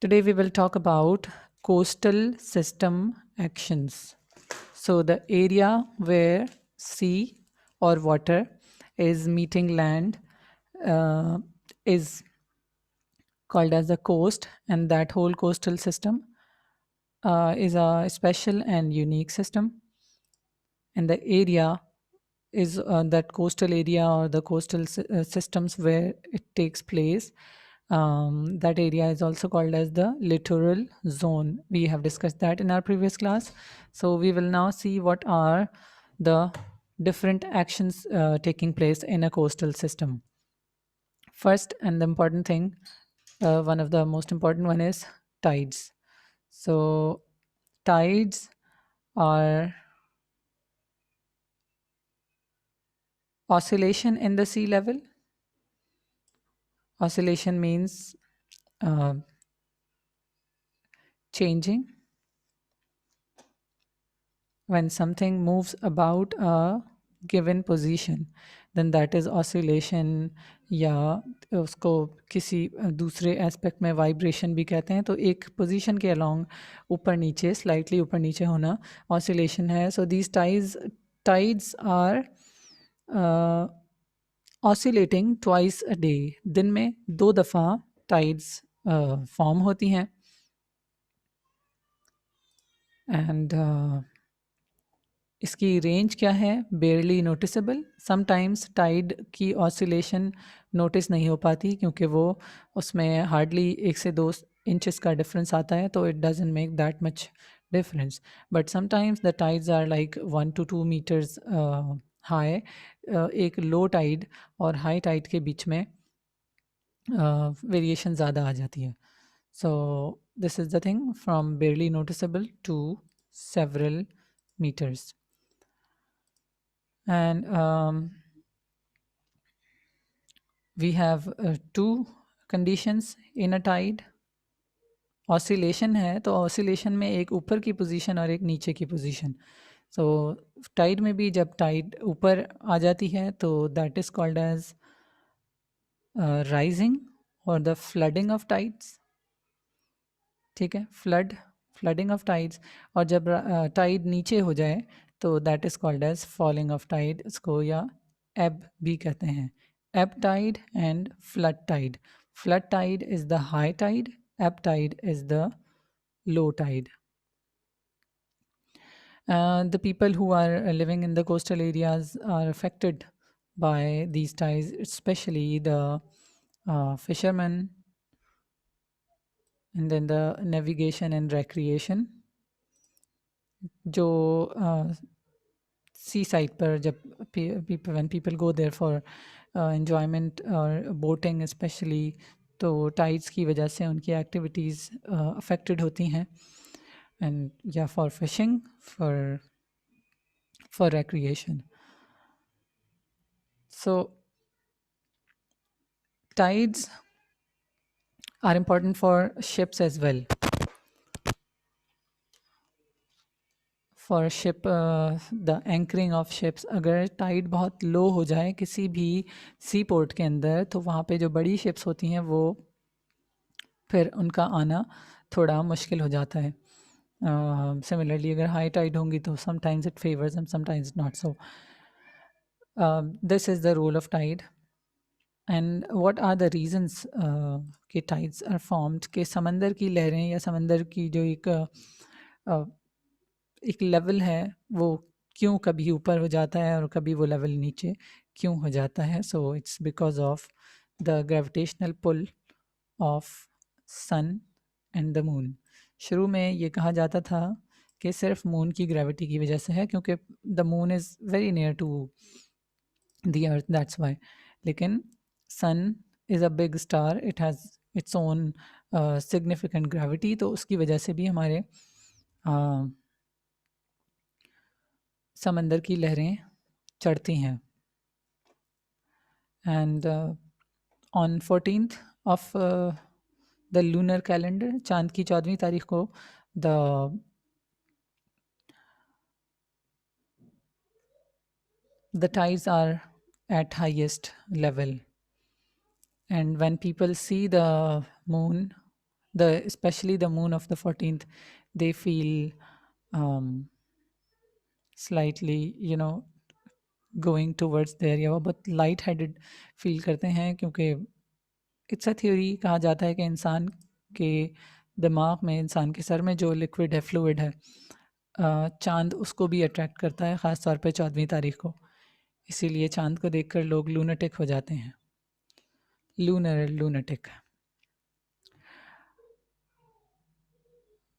Today we will talk about coastal system actions. So the area where sea or water is meeting land uh, is called as the coast, and that whole coastal system is a special and unique system. And the area is that coastal area or the coastal systems where it takes place. That area is also called as the littoral zone. We have discussed that in our previous class. So we will now see what are the different actions taking place in a coastal system. First, and the important thing, one of the most important one is tides. So tides are oscillation in the sea level. Oscillation means uh, changing when something moves about a given position, then that is oscillation, या उसको किसी दूसरे aspect में vibration भी कहते हैं. तो एक पोजीशन के अलोंग ऊपर नीचे स्लाइटली ऊपर नीचे होना ऑसिलेशन है. So these tides are oscillating twice a day. दिन में 2 दफ़ा टाइड्स फॉर्म होती हैं. एंड इसकी रेंज क्या है? बेयरली नोटिसेबल. समटाइम्स टाइड की ऑसिलेशन नोटिस नहीं हो पाती क्योंकि वो उसमें हार्डली 1 से 2 इंचेस का डिफरेंस आता है, तो it doesn't make that much difference. But sometimes the tides are like 1 to 2 meters high. एक लो टाइड और हाई टाइड के बीच में वेरिएशन ज़्यादा आ जाती है. So this is the thing from barely noticeable to several meters. And we have 2 conditions in a tide. Oscillation है तो ऑसिलेशन में एक ऊपर की पोजीशन और एक नीचे की पोजीशन. सो टाइड में भी जब टाइड ऊपर आ जाती है तो that is called as rising और द फ्लडिंग ऑफ टाइड्स. ठीक है, फ्लडिंग ऑफ टाइड्स. और जब टाइड नीचे हो जाए तो that is called as falling of tide. इसको या एब भी कहते हैं. ebb tide and flood tide. Flood tide is the high tide, ebb tide is the low tide. The people who are living in the coastal areas are affected by these tides, especially the fishermen, and then the navigation and recreation. जो सी side पर जब when people go there for enjoyment or boating especially, तो tides की वजह से उनकी activities affected होती हैं. एंड या for fishing, for recreation. So tides are important for ships as well. For ship the anchoring of ships. अगर Tide बहुत लो हो जाए किसी भी सी पोर्ट के अंदर तो वहाँ पे जो बड़ी शिप्स होती हैं वो फिर उनका आना थोड़ा मुश्किल हो जाता है. सिमिलरली अगर हाई टाइड होंगी तो sometimes it favours and sometimes not. So this is the rule of tide. And what are the reasons कि टाइड्स आर फॉर्म्ड. कि समंदर की लहरें या समंदर की जो एक लेवल है वो क्यों कभी ऊपर हो जाता है और कभी वो लेवल नीचे क्यों हो जाता है. So it's because of the gravitational pull of sun and the moon. शुरू में ये कहा जाता था कि सिर्फ मून की ग्रेविटी की वजह से है क्योंकि the moon is very near to the earth, that's why. लेकिन sun is a big star, it has its own significant gravity, तो उसकी वजह से भी हमारे समंदर की लहरें चढ़ती हैं. And on 14th of the lunar calendar, चांद की 14वीं तारीख को, the tides are at highest level. And when people see the moon the especially the moon of the 14th, they feel slightly, going towards the area, वो बहुत light headed feel करते हैं, क्योंकि it's a theory, कहा जाता है कि इंसान के दिमाग में, इंसान के सर में जो लिक्विड है, फ्लूइड है, चांद उसको भी अट्रैक्ट करता है, ख़ास तौर पे 14वीं तारीख को। इसीलिए चांद को देखकर लोग लूनाटिक हो जाते हैं, lunatic.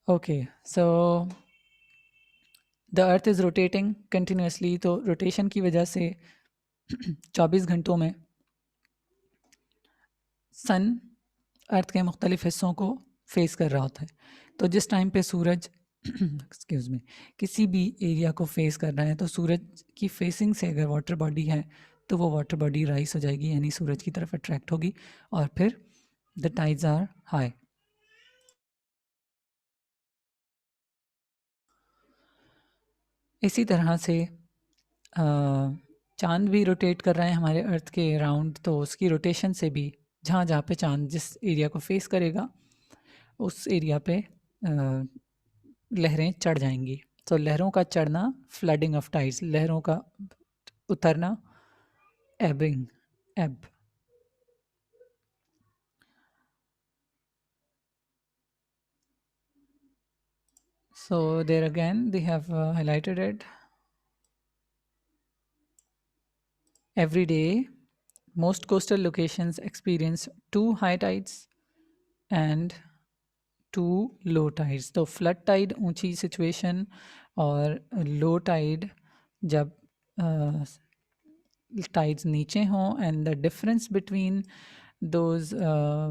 Okay, so the earth is rotating continuously, तो रोटेशन की वजह से 24 घंटों में सन अर्थ के मुख्तलिफ़ हिस्सों को फेस कर रहा होता है। तो जिस टाइम पे सूरज एक्सक्यूज़ मी किसी भी एरिया को फेस कर रहा है, तो सूरज की फेसिंग से अगर वाटर बॉडी है, तो वो वाटर बॉडी राइज हो जाएगी, यानी सूरज की तरफ अट्रैक्ट होगी, और फिर द टाइड्स आर हाई। इसी तरह से चांद भी रोटेट कर रहा है हमारे अर्थ के अराउंड, तो उसकी रोटेशन से भी जहाँ जहाँ पे चांद जिस एरिया को फेस करेगा, उस एरिया पे लहरें चढ़ जाएंगी। तो लहरों का चढ़ना, फ्लडिंग ऑफ टाइड्स, लहरों का उतरना, Ebbing, ebb. So there again they have highlighted it. Every day most coastal locations experience 2 high tides and 2 low tides. तो फ्लड टाइड ऊंची सिचुएशन, और लो टाइड जब tides नीचे हों, and the difference between those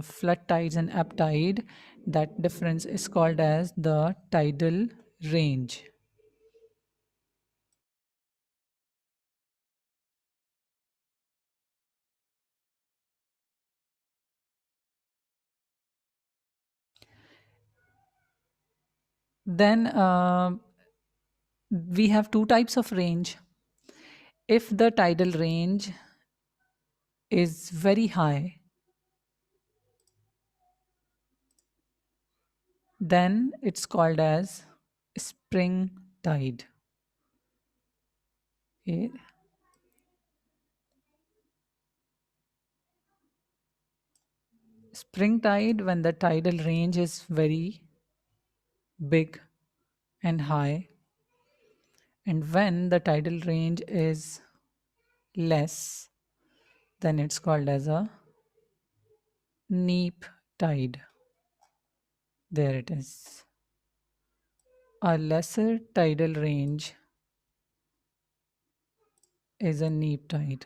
flood tides and ebb tide, that difference is called as the tidal range. Then we have two types of range. If the tidal range is very high, then it's called as spring tide. Okay. Spring tide, when the tidal range is very big and high, and when the tidal range is less, then it's called as a neap tide. There it is. A lesser tidal range is a neap tide.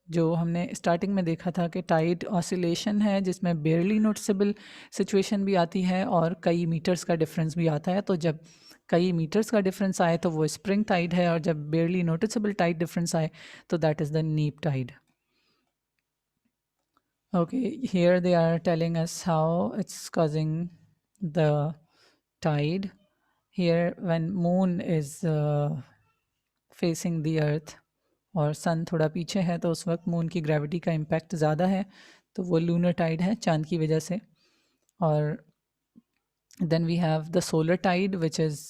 जो हमने starting में देखा था कि Tide oscillation है, जिसमें बेयरली noticeable situation भी आती है और कई मीटर्स का डिफरेंस भी आता है। तो जब कई मीटर्स का डिफरेंस आए तो वो स्प्रिंग टाइड है, और जब बेयरली नोटिसेबल टाइड डिफरेंस आए तो दैट इज़ द नीप Tide. Okay, here they are telling us how it's causing the tide. Here when moon is facing the earth और सन थोड़ा पीछे है, तो उस वक्त मून की ग्रेविटी का इम्पैक्ट ज़्यादा है, तो वो लूनर टाइड है चांद की वजह से। और then we have the solar tide which is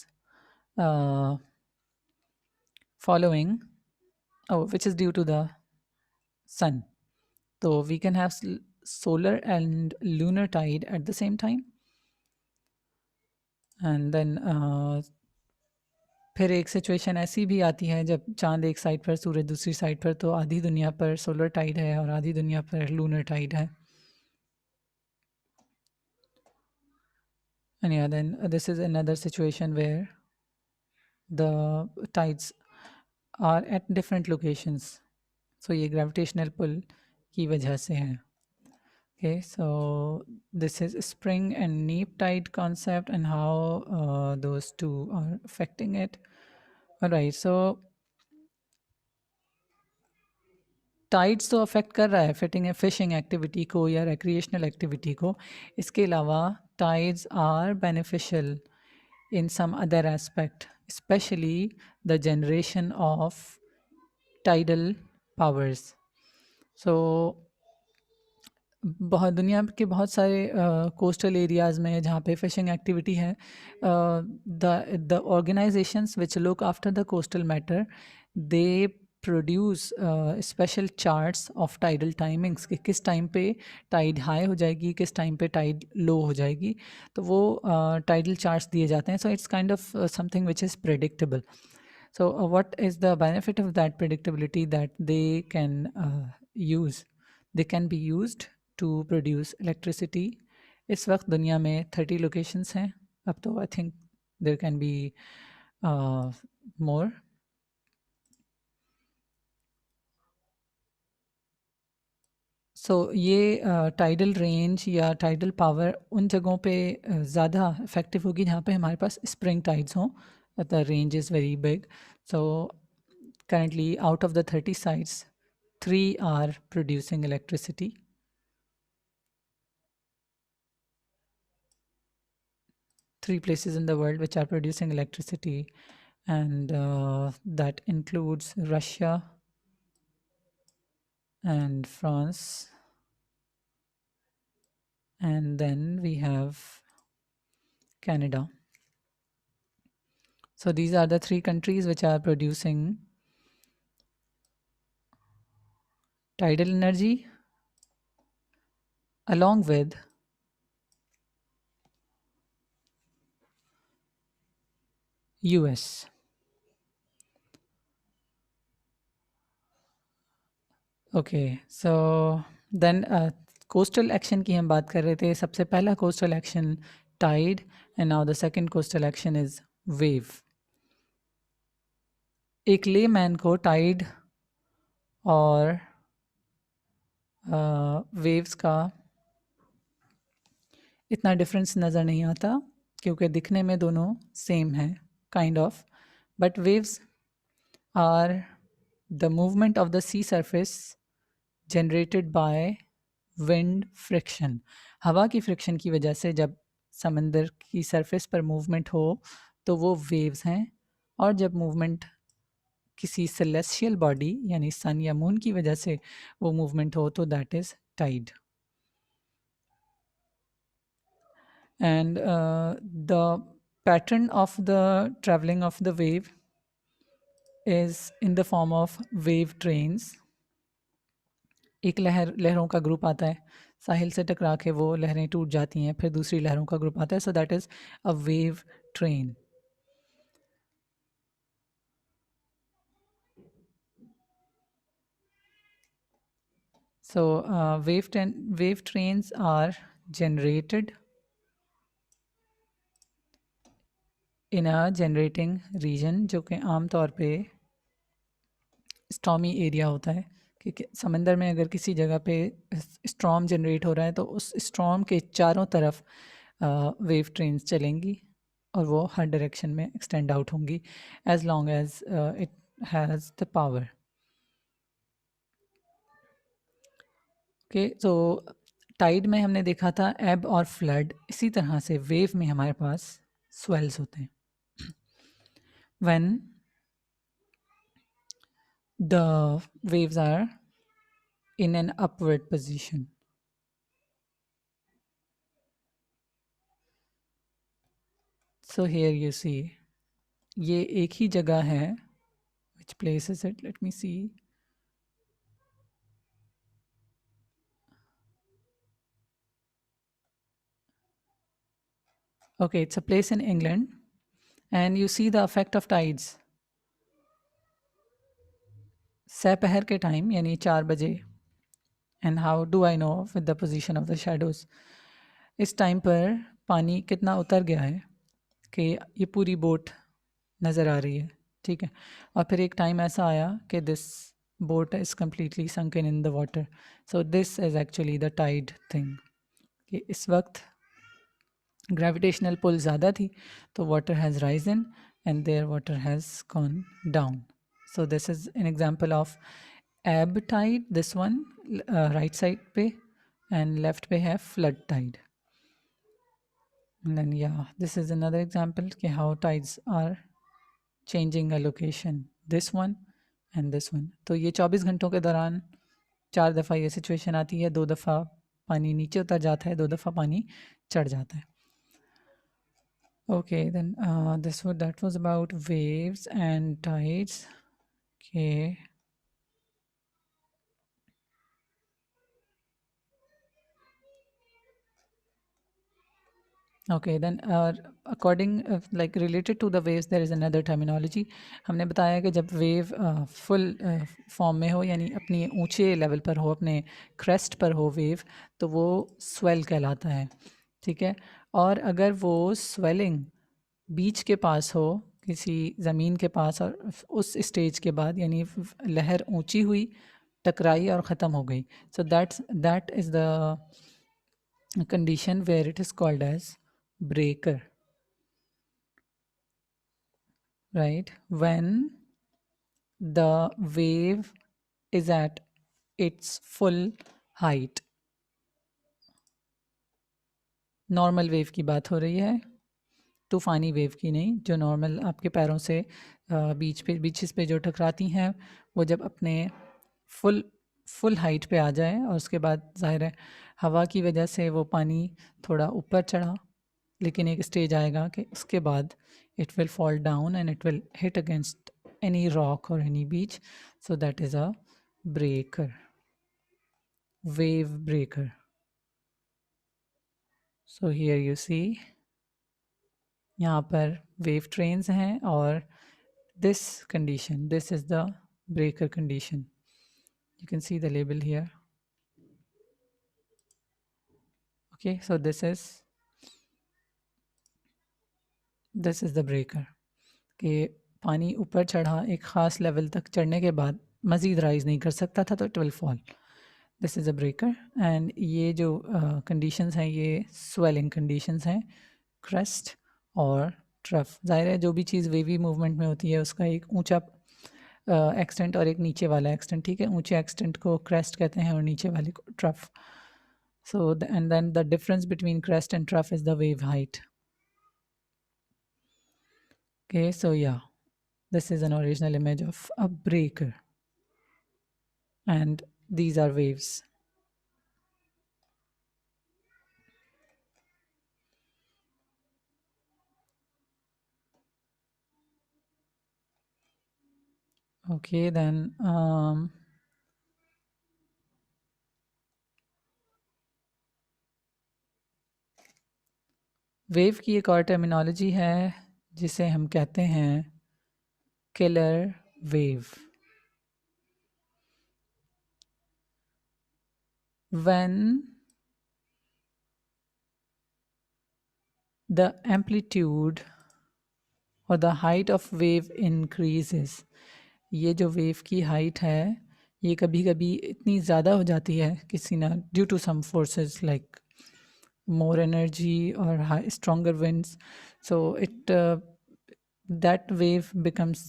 following, which is due to the sun. So we can have solar and lunar tide at the same time. And then फिर एक situation ऐसी भी आती है जब चांद एक साइड पर, सूरज दूसरी साइड पर, तो आधी दुनिया पर सोलर टाइड है और आधी दुनिया पर लूनर टाइड है। And yeah, then this is another situation where the tides are at different locations. So ये gravitational pull की वजह से है। Okay, so this is spring and neap tide concept and how those two are affecting it. All right, so tides तो affect कर रहा है fishing activity को या रिक्रिएशनल एक्टिविटी को। इसके अलावा tides are beneficial in some other aspect, especially the generation of tidal powers. So बहुत दुनिया के बहुत सारे कोस्टल एरियाज़ में जहाँ पे फिशिंग एक्टिविटी है, the organisations which look after the coastal matter, they produce special charts of tidal timings कि किस टाइम पे टाइड हाई हो जाएगी, किस टाइम पे टाइड लो हो जाएगी, तो वो टाइडल चार्ट्स दिए जाते हैं. So it's kind of something which is predictable. So, what is the benefit of that predictability that they can use? They can be used to produce electricity. इस वक्त दुनिया में 30 locations हैं. अब तो I think there can be more. सो ये tidal range या tidal power उन जगहों पे ज़्यादा इफ़ेक्टिव होगी जहाँ पे हमारे पास स्प्रिंग टाइड्स हों. The range is very big. So currently out of the 30 sites, 3 are producing electricity. 3 places in the world which are producing electricity, and that includes Russia and France, and then we have Canada. So these are the 3 countries which are producing tidal energy along with US. Okay, so then coastal action की हम बात कर रहे थे. सबसे पहला coastal action tide, and now the second coastal action is wave. एक layman को टाइड और वेव्स का इतना डिफरेंस नज़र नहीं आता क्योंकि दिखने में दोनों सेम है kind of. But waves are the movement of the sea surface generated by wind friction. हवा की फ्रिक्शन की वजह से जब समंदर की सरफेस पर मूवमेंट हो तो वो वेव्स हैं, और जब मूवमेंट किसी सेलेस्टियल बॉडी यानी सन या मून की वजह से वो मूवमेंट हो तो that is tide. And the pattern of the traveling of the wave is in the form of wave trains. एक लहरों का ग्रुप आता है, साहिल से टकरा के वो लहरें टूट जाती हैं, फिर दूसरी लहरों का ग्रुप आता है. So that is a wave train. So wave trains are generated in a generating region, जो कि आम तौर पे स्टॉमी एरिया होता है. कि समंदर में अगर किसी जगह पे स्ट्रॉम जनरेट हो रहा है तो उस स्ट्रॉम के चारों तरफ वेव ट्रेन्स चलेंगी और वो हर डायरेक्शन में एक्सटेंड आउट होंगी as long as it has the power. Okay, तो टाइड में हमने देखा था एब और फ्लड. इसी तरह से वेव में हमारे पास स्वेल्स होते हैं. When the waves are in an upward position. So here you see, ये एक ही जगह है. Which place is it? Let me see. Okay, it's a place in England, and you see the effect of tides. सपहर के time यानी 4 बजे. And how do I know with the position of the shadows? इस time पर पानी कितना उतर गया है कि ये पूरी बोट नज़र आ रही है, ठीक है. और फिर एक टाइम ऐसा आया कि this boat is completely sunken in the water. So this is actually the tide thing. कि इस वक्त ग्रेविटेशनल पुल ज़्यादा थी तो water has risen and there water has gone down. So this is an example of ebb tide. This one right side पे, and left पे है flood tide. And then yeah, this is another example कि how tides are changing a location, this one and this one. तो ये 24 घंटों के दौरान 4 दफ़ा ये सिचुएशन आती है, 2 दफ़ा पानी नीचे उतर जाता है, 2 दफ़ा पानी चढ़ जाता है. Okay, then that was about waves and tides. Okay. Okay, then according like related to the waves, there is another terminology. हमने बताया कि जब वेव फुल फॉर्म में हो, यानी अपनी ऊंचे लेवल पर हो, अपने क्रेस्ट पर हो वेव, तो वो स्वेल कहलाता है. ठीक है. और अगर वो स्वेलिंग बीच के पास हो, किसी ज़मीन के पास, और उस स्टेज के बाद यानी लहर ऊंची हुई, टकराई और ख़त्म हो गई, so that is the condition where it is called as breaker, right? When the wave is at its full height. Normal wave की बात हो रही है, तूफ़ानी वेव की नहीं, जो नॉर्मल आपके पैरों से बीचेस पे जो टकराती हैं, वो जब अपने फुल हाइट पे आ जाए, और उसके बाद ज़ाहिर है हवा की वजह से वो पानी थोड़ा ऊपर चढ़ा, लेकिन एक स्टेज आएगा कि उसके बाद it will fall down and it will hit against any rock or any beach, so that is a breaker, wave breaker. So here you see, यहाँ पर wave trains हैं, और this condition, this is the breaker condition. You can see the label here. Okay, so this is the breaker. कि पानी ऊपर चढ़ा, एक ख़ास लेवल तक चढ़ने के बाद मज़ीद राइज़ नहीं कर सकता था, तो it will fall. This is a breaker. And ये जो कंडीशंस हैं, ये स्वेलिंग कंडीशंस हैं, क्रेस्ट और ट्रफ. ज़ाहिर है जो भी चीज़ वेवी मूवमेंट में होती है, उसका एक ऊंचा एक्सटेंट और एक नीचे वाला एक्सटेंट. ठीक है, ऊंचे एक्सटेंट को क्रेस्ट कहते हैं और नीचे वाले को trough. So and then the difference between crest and trough is the wave height. Okay, so yeah, this is an original image of a breaker, and these are waves. Okay, then wave की एक और terminology है जिसे हम कहते हैं killer wave. When the amplitude or the height of wave increases, ये जो वेव की हाइट है, ये कभी कभी इतनी ज़्यादा हो जाती है किसी ना, due to some forces like more energy or stronger winds, so that wave becomes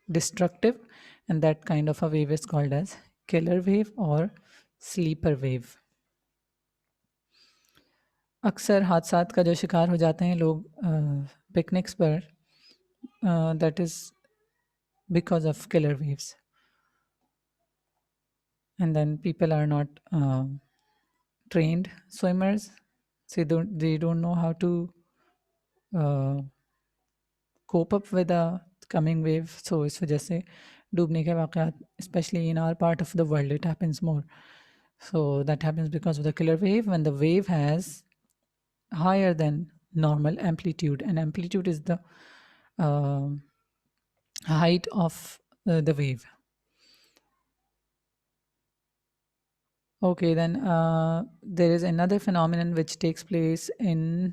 destructive, and that kind of a wave is called as killer wave or sleeper wave. अक्सर हादसात का जो शिकार हो जाते हैं लोग पिकनिक्स पर, that is because of killer waves, and then people are not trained swimmers, so they don't know how to cope up with a coming wave. So इस वजह से डूबने के वाक़यात, especially in our part of the world, it happens more. So that happens because of the killer wave, when the wave has higher than normal amplitude, and amplitude is the height of the wave. Okay, then there is another phenomenon which takes place in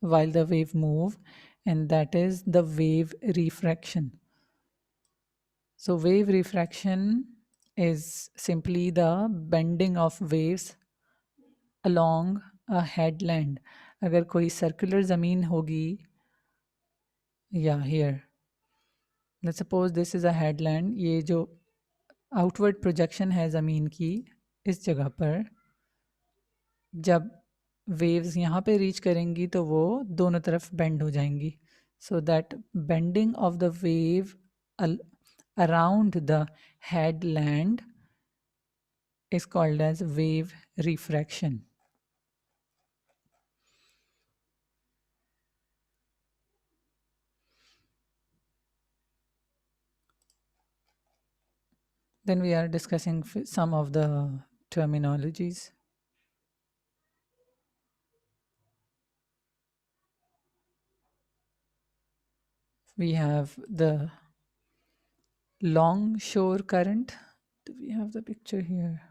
while the wave move, and that is the wave refraction. So wave refraction is simply the bending of waves along a headland. अगर कोई circular ज़मीन होगी, yeah, here, let's suppose this is a headland, ये जो outward projection है ज़मीन की, इस जगह पर जब waves यहाँ पे reach करेंगी तो वो दोनों तरफ bend हो जाएंगी. So that bending of the wave around the headland is called as wave refraction. Then we are discussing some of the terminologies. We have the long shore current. Do we have the picture here?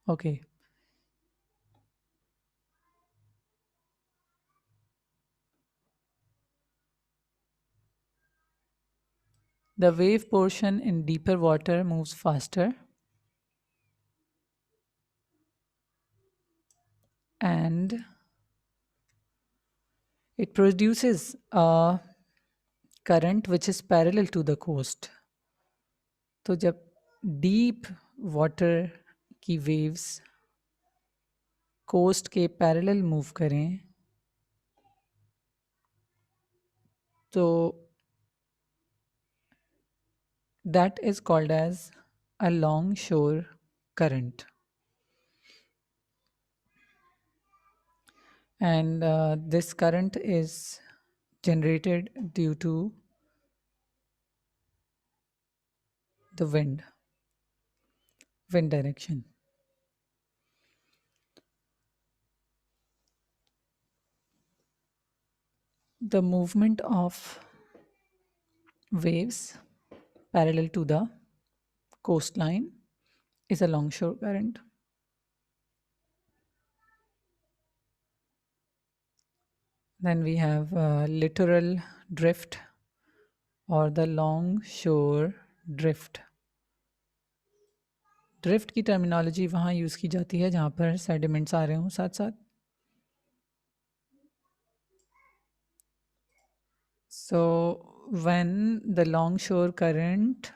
Okay. The wave portion in deeper water moves faster and it produces a current which is parallel to the coast. तो जब deep water की waves coast के parallel move करें तो that is called as a long shore current. And this current is generated due to the wind direction. The movement of waves parallel to the coastline is a longshore current. Then we have littoral drift or the longshore drift. Drift की terminology वहाँ use की जाती है जहाँ पर sediments आ रहे हों साथ साथ. So when the longshore current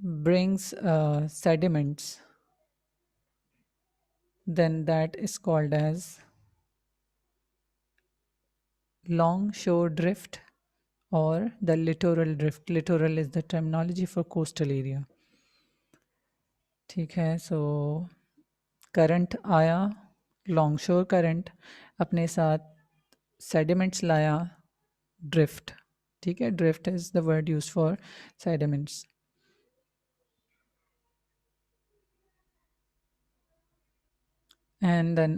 brings sediments, then that is called as longshore drift or the littoral drift. Littoral is the terminology for coastal area. ठीक है. So करंट आया, लॉन्गशोर करंट अपने साथ सेडिमेंट्स लाया, ड्रिफ्ट. ठीक है. Drift is the word use for sediments. And then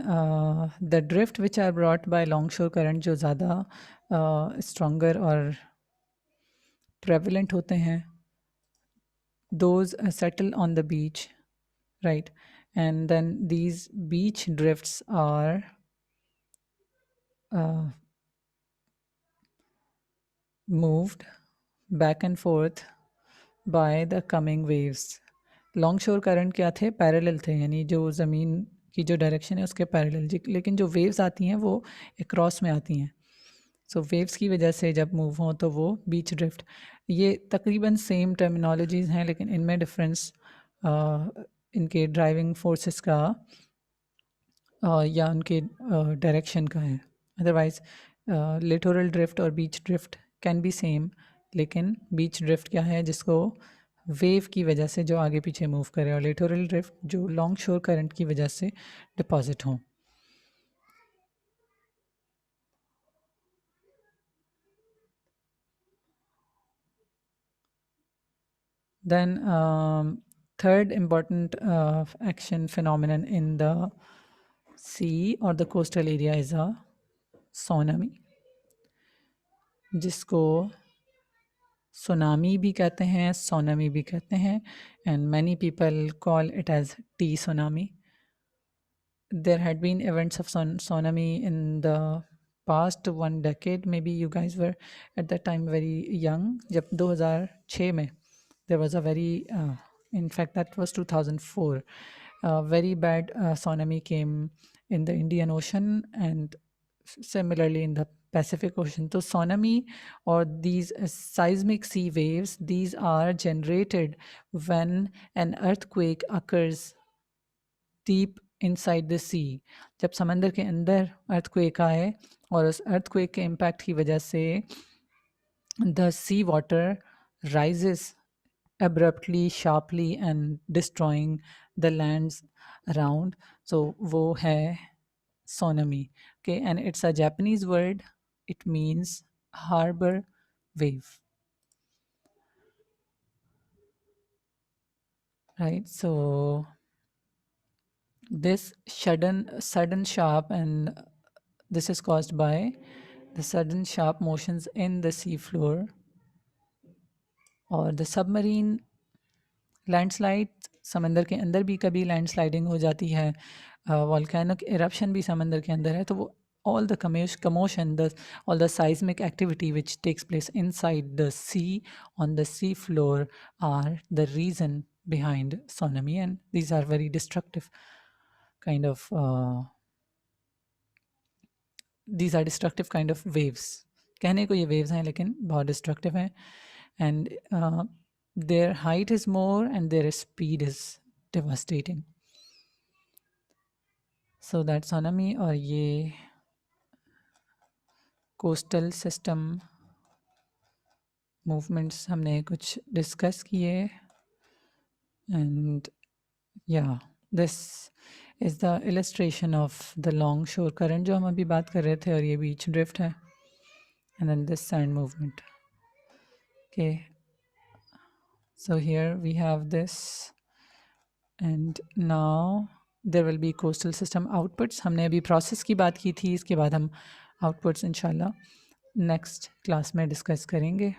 the drift which are brought by longshore current जो ज़्यादा stronger और prevalent होते हैं, those settle on the beach, right? And then these beach drifts are moved back and forth by the coming waves. Long current क्या थे? Parallel थे, यानी जो ज़मीन की जो डायरेक्शन है उसके पैरेलल. लेकिन जो वेव्स आती हैं वो अक्रॉस में आती हैं. सो वेव्स की वजह से जब मूव हों तो वो बीच ड्रिफ्ट. ये तकरीबन सेम टर्मिनोलॉजीज़ हैं लेकिन इनमें डिफरेंस इनके ड्राइविंग फोर्सेस का या उनके डायरेक्शन का है. अदरवाइज लिटोरल ड्रिफ्ट और बीच ड्रिफ्ट कैन बी सेम, लेकिन बीच ड्रिफ्ट क्या है? जिसको वेव की वजह से जो आगे पीछे मूव करे, और लिटोरल ड्रिफ्ट जो लॉन्ग शोर करंट की वजह से डिपॉजिट हों. Then third important action phenomenon in the sea or the coastal area is a tsunami, जिसको सुनामी भी कहते हैं, सोनामी भी कहते हैं, and many people call it as tea tsunami. There had been events of tsunami in the past 1 decade. Maybe you guys were at that time very young. जब 2006 में there was a very in fact that was 2004, very bad tsunami came in the Indian Ocean and similarly in the Pacific Ocean. So tsunami or these seismic sea waves, these are generated when an earthquake occurs deep inside the sea. जब समंदर के अंदर earthquake आए और उस earthquake के impact की वजह से the sea water rises abruptly, sharply, and destroying the lands around. So, wo hai tsunami. Okay, and it's a Japanese word. It means harbor wave. Right. So this sudden sharp, and this is caused by the sudden sharp motions in the sea floor or the submarine landslide समंदर के अंदर भी कभी landsliding हो जाती है volcanic eruption भी समंदर के अंदर है तो वो all the commotion all the seismic activity which takes place inside the sea on the sea floor are the reason behind tsunami, and these are very destructive kind of these are destructive kind of waves. कहने को ये waves हैं लेकिन बहुत destructive हैं, and their height is more and their speed is devastating. So that tsunami और ये coastal system movements हमने कुछ discuss किए, and yeah, this is the illustration of the long shore current जो हम अभी बात कर रहे थे, और ये beach drift है, and then this sand movement. Okay, so here we have this, and now there will be coastal system outputs. हमने अभी process की बात की थी, इसके बाद हम outputs इंशाल्लाह नेक्स्ट क्लास में डिस्कस करेंगे.